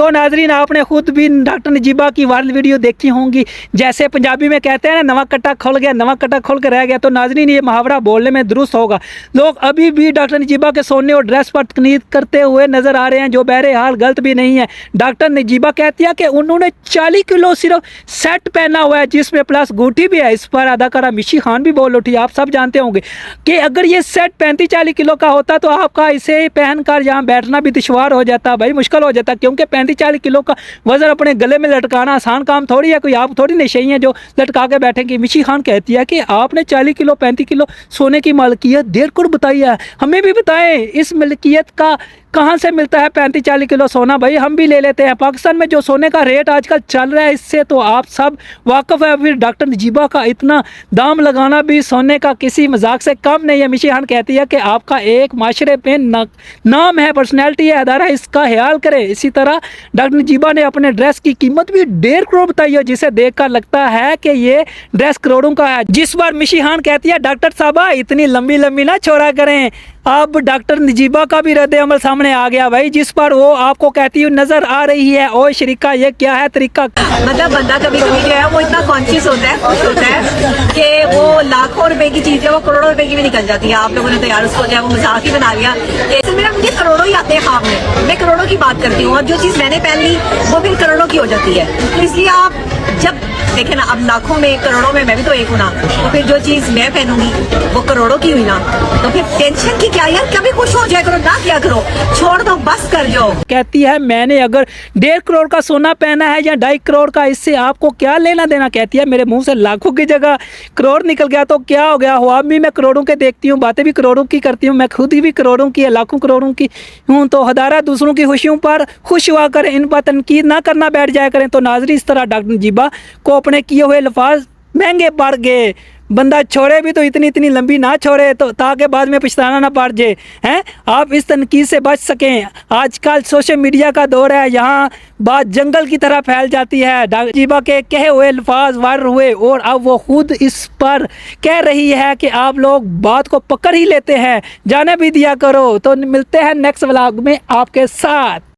तो नाजरीन आपने खुद भी डॉक्टर नजीबा की वायरल वीडियो देखी होंगी। जैसे पंजाबी में कहते हैं ना, नवा कट्टा खुल गया, नवा कट्टा खुल के रह गया। तो नाजरीन ये मुहावरा बोलने में दुरुस्त होगा। लोग अभी भी डॉक्टर नजीबा के सोने और ड्रेस पर तकनीक करते हुए नजर आ रहे हैं, जो बहरहाल गलत भी नहीं है। डॉक्टर नजीबा कहती है कि उन्होंने 40 किलो सिर्फ सेट पहना हुआ है, जिसमें प्लस अंगूठी भी है। इस पर अदाकारा मिशी खान भी बोल उठी। आप सब जानते होंगे कि अगर ये सेट 35-40 किलो का होता तो आपका इसे पहनकर यहाँ बैठना भी दुश्वार हो जाता, भाई मुश्किल हो जाता। क्योंकि 35-40 किलो का वजन अपने गले में लटकाना आसान काम थोड़ी है। कोई आप थोड़ी नशेई हैं जो लटका के बैठेंगे। मिशी खान कहती है कि आपने 40 किलो 35 किलो सोने की मलकियत देर कर बताई है, हमें भी बताएं इस मलकियत का कहाँ से मिलता है 35-40 किलो सोना, भाई हम भी ले लेते हैं। पाकिस्तान में जो सोने का रेट आजकल चल रहा है, इससे तो आप सब वाकिफ़ है। फिर डॉक्टर नजीबा का इतना दाम लगाना भी सोने का किसी मजाक से कम नहीं है। मिशी खान कहती है कि आपका एक माशरे पे नाम है, पर्सनैलिटी है, अदारा, इसका ख्याल करे। इसी तरह डॉक्टर नजीबा ने अपने ड्रेस की कीमत भी 1.5 करोड़ बताई है, जिसे देखकर लगता है कि ये ड्रेस करोड़ों का है। जिस बार मिशी खान कहती है डॉक्टर साहबा इतनी लंबी लंबी ना छोड़ा करें। अब डॉक्टर नजीबा का भी रद्द अमल सामने आ गया भाई, जिस पर वो आपको कहती हुई नजर आ रही है, ओ शरीका ये क्या है तरीका। मतलब बंदा कभी कभी जो है वो इतना कॉन्शियस होता है कि वो लाखों रुपए की चीज है वो करोड़ों रुपए की भी निकल जाती है। आप लोगों ने तो यार उसको जो है वो मजाक ही बना लिया। ऐसे मेरा मुझे करोड़ों ही आते हैं ख्वाब में, मैं करोड़ों की बात करती हूँ और जो चीज मैंने पहन ली वो फिर करोड़ों की हो जाती है। तो इसलिए आप जब देखे ना, अब लाखों में करोड़ों में मैं भी तो एक हूँ ना, तो फिर जो चीज मैं पहनूंगी वो करोड़ों की हुई ना, तो फिर टेंशन की क्या यार, कभी खुश हो जाया करो, ना क्या करो, छोड़ दो, बस कर जाओ। कहती है मैंने अगर 1.5 करोड़ का सोना पहना है या 2.5 करोड़ का, इससे आपको क्या लेना देना। कहती है मेरे मुंह से लाखों की जगह करोड़ निकल गया तो क्या हो गया, ख्वाब भी मैं करोड़ों के देखती हूँ, बातें भी करोड़ों की करती हूँ, मैं खुद ही भी करोड़ों की लाखों करोड़ों की हूँ। तो हजारा दूसरों की खुशियों पर खुश हुआ करें, इन पर तनकीद ना करना बैठ जाया करें। तो नाजरी इस तरह डॉक्टर नजीबा को अपने किए हुए लफाज महंगे पड़ गए। बंदा छोड़े भी तो इतनी इतनी लंबी ना छोड़े, तो ताकि बाद में पछताना ना पड़ जाए हैं। आप इस तनकीद से बच सकें। आजकल सोशल मीडिया का दौर है, यहाँ बात जंगल की तरह फैल जाती है। डॉक्टर नजीबा के कहे हुए अल्फाज वायरल हुए और अब वो खुद इस पर कह रही है कि आप लोग बात को पकड़ ही लेते हैं, जाने भी दिया करो। तो मिलते हैं नेक्स्ट व्लॉग में आपके साथ।